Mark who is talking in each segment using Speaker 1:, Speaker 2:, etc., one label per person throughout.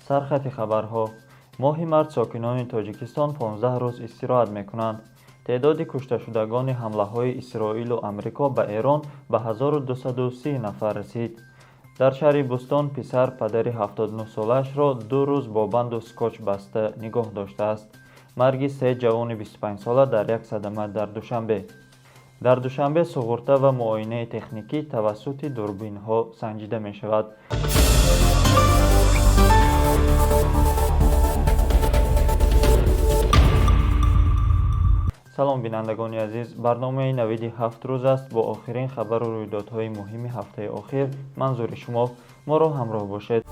Speaker 1: سرخط خبرها: ماه مارس ساکنان تاجیکستان 15 روز استراحت میکنند. تعداد کشته شدگان حمله های اسرائیل و آمریکا به ایران به 1230 نفر رسید. در شهر بوستون پسر پدر 79 سالش را 2 روز با بند و سکوچ بسته نگاه داشته است. مرگ 3 جوان 25 ساله در یک صدمه در دوشنبه سقوط و معاینه تکنیکی توسط دوربین ها سنجیده می شود. سلام بینندگان عزیز، برنامه نویدی 7 روز است با آخرین خبر و رویدادهای مهم هفته اخیر. منظور شما ما را همراه باشید.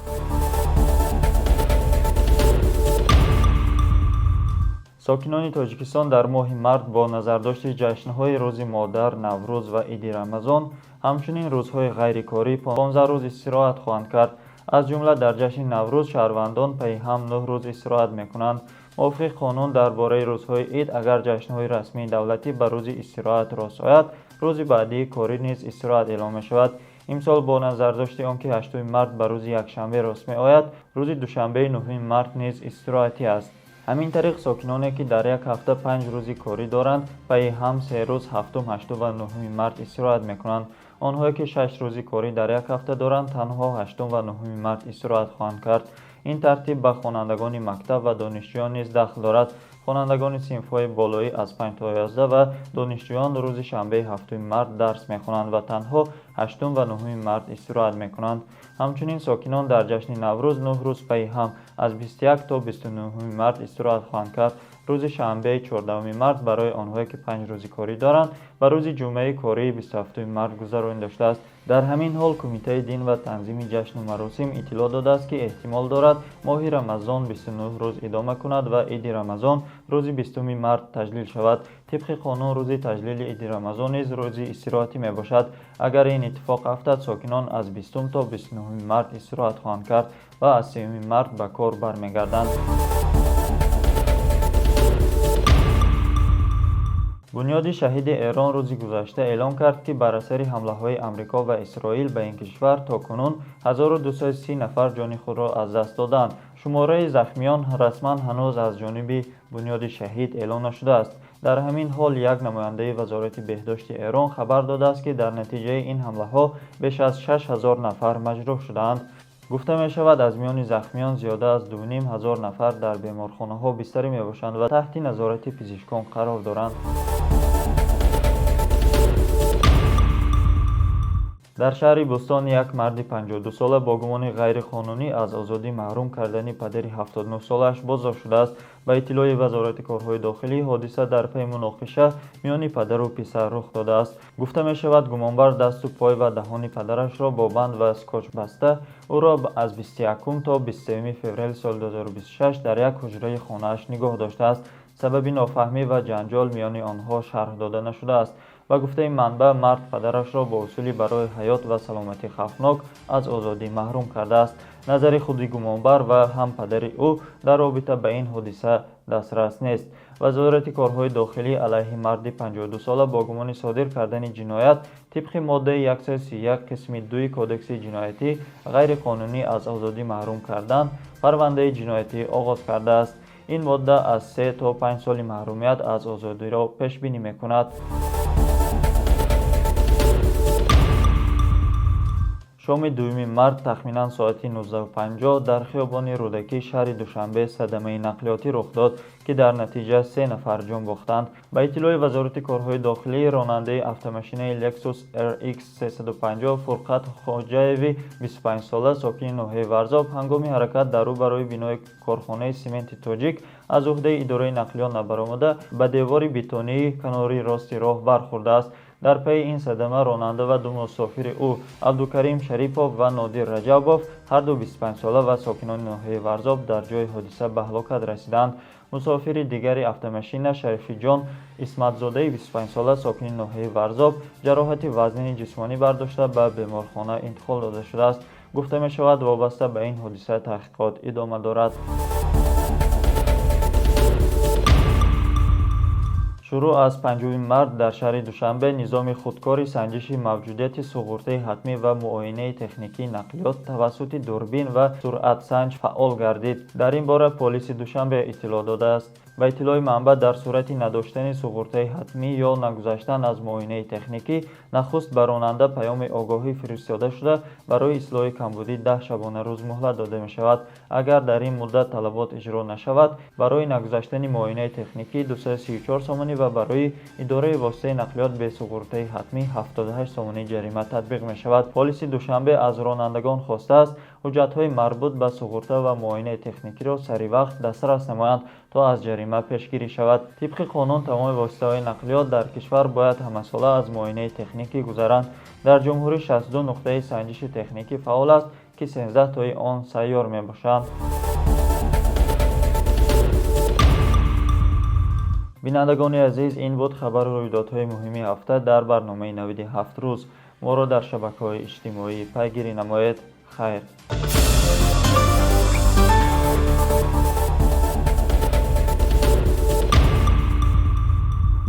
Speaker 1: ساکنان تاجیکستان در ماه مارس با نظرداشت جشن‌های روز مادر، نوروز و عید رمضان، همچنین روزهای غیرکاری 15 روز استراحت خواهند کرد. از جمله در جشن نوروز شهروندان پی هم 9 روز استراحت می‌کنند. موافق قانون درباره روزهای عید اگر جشن‌های رسمی دولتی به روز استراحت راست آید، روز بعدی کاری نیز استراحت اعلام می‌شود. امسال با نظرداشت آنکه 8 مارس به روز یکشنبه راست می‌آید، روز دوشنبه 9 مارس نیز استراحتی است. همین طریق ساکنانی که در یک هفته 5 روزی کاری دارند پی هم 3 روز 7، 8 و 9 مارس استراحت می‌کنند. آنهایی که 6 روزی کاری در یک هفته دارند تنها 8 و 9 مارس استراحت خواهند کرد. این ترتیب به خوانندگان مکتب و دانشجویان نیز دخل دارد. خوانندگان صنف‌های بالایی از 5 تا 11 و دانشجویان روز شنبه 7 مارس درس می‌خوانند و تنها 8 و 9 مارس استراحت می‌کنند. همچنین ساکنان در جشن نوروز 9 روز پی هم از 21 تا 29 مارس استراحت خواهند کرد. روز شنبه 14 مارس برای آنهایی که 5 روزی کاری دارند و روز جمعه کاری 27 مارس گذرانی داشته است. در همین حال کمیته دین و تنظیم جشن و مراسم اطلاع داده است که احتمال دارد ماه رمضان 29 روز ادامه کند و عید رمضان روز 20 مارس تجلیل شود. طبق قانون روز تجلیل عید رمضان نیز روز استراحتی می باشد. اگر این اتفاق افتد ساکنان از 20 تا 29 مارس استراحت خواهند کرد و از 3 مارس به کار برمیگردند. بنیاد شهید ایران روز گذشته اعلام کرد که بر اثر حمله‌های آمریکا و اسرائیل به این کشور تاکنون 1230 نفر جان خود را از دست دادند. شماره زخمیان رسما هنوز از جانب بنیاد شهید اعلام نشده است. در همین حال یک نماینده وزارت بهداشت ایران خبر داده است که در نتیجه این حمله‌ها بیش از 6000 نفر مجروح شدند. گفته می شود از میان زخمیان زیاده از 2500 نفر در بیمارخانه ها بستری می باشند و تحت نظارت پزشکان قرار دارند. در شهر بوستون یک مرد 52 ساله با گمان غیر قانونی از آزادی محروم کردن پدر 79 سالش بازداشت شده است. با اطلاع وزارت کارهای داخلی حادثه در پی مناقشه میان پدر و پسر رخ داده است. گفته می شود گمانبر دست و پای و دهان پدرش را با بند و اسکوچ بسته او را از 21 تا 23 فوریه سال 2026 در یک حجره خانه‌اش نگاه داشته است. سبب نافهمی و جنجال میان آنها شرح داده نشده است. و گفته منبع مرد پدرش را با اصولی برای حیات و سلامتی خوفناک از آزادی محروم کرده است. نظر خود گمانبر و هم پدر او در رابطه به این حادثه دسترس نیست. وزارت کارهای داخلی علیه مرد 52 ساله با گمان صادر کردن جنایت طبق ماده 131 قسم 2 کودکس جنایتی غیر قانونی از آزادی محروم کردن پرونده جنایتی آغاز کرده است. این ماده از 3 تا 5 سال محرومیت از آزادی را پیش بینی می‌کند. شام 2 مارس تخمینا ساعت 19:50 در خیابان رودکی شهر دوشنبه صدمه نقلیاتی رخ داد که در نتیجه 3 نفر جان باختند. به اطلاع وزارت کارهای داخلی راننده اتومبیل لکسوس RX 350 فرقت خواجه‌وی 25 ساله ساکن ناحیه ورزاب هنگام حرکت در روبروی بنای کارخانه سمنت تاجیک از عهده اداره نقلیات نبرآمده به دیوار بتونی کناری راست راه برخورده است. در پی این صدمه راننده و 2 مسافر او عبدالکریم شریفوف و نادر رجبوف هر دو 25 ساله و ساکنان ناحیه ورزاب در جای حادثه به هلاکت رسیدند. مسافر دیگری اتومبیل شریفی جان اسمت‌زاده 25 ساله ساکن ناحیه ورزاب جراحت وزنی جسمانی برداشته به بیمارخانه انتقال داده شده است. گفته می شود وابسته به این حادثه تحقیقات ادامه دارد. шуруъ аз 5 март дар шаҳри душанбе низоми худкори санҷиши мавҷудияти суғуртаи ҳатмӣ ва муоинаи техникии нақлиёт тавассути дурбин ва суръатсанҷ фаъол гардид. Дар ин бора полиси Душанбе иттилоъ додааст. Ба иттилои манбаъ, дар сурати надоштани суғуртаи ҳатмӣ ё нагузаштан аз муоинаи техникӣ, нахуст ба ронанда паёми огоҳӣ фиристода шуда, барои ислоҳи камбудӣ 10 шабонарӯз муҳлат дода мешавад. Агар дар ин муддат талабот иҷро нашавад, барои нагузаштани муоинаи техникӣ 234 сомонӣ ва барои идораи воситаи нақлиёт бе суғуртаи ҳатмӣ 78 сомонӣ ҷарима татбиқ мешавад. Полиси Душанбе аз ронандагон хостааст ҳуҷҷатҳои марбут ба суғурта ва муоинаи техникиро саривақт дастрас намоянд, то аз ҷарима пешгирӣ шавад. Тибқи қонун тамоми воситаҳои нақлиёт дар кишвар бояд ҳамасола аз муоинаи техникӣ гузаранд. Дар ҷумҳурӣ 62 нуқтаи санҷиши техникӣ фаъол аст, ки 13 тои он сайёр мебошанд. бинандагони азиз, ин буд хабари рӯйдодҳои муҳими ҳафта дар барномаи навиди 7 рӯз. моро дар шабакаҳои иҷтимоӣ пайгирӣ намоед. хайр.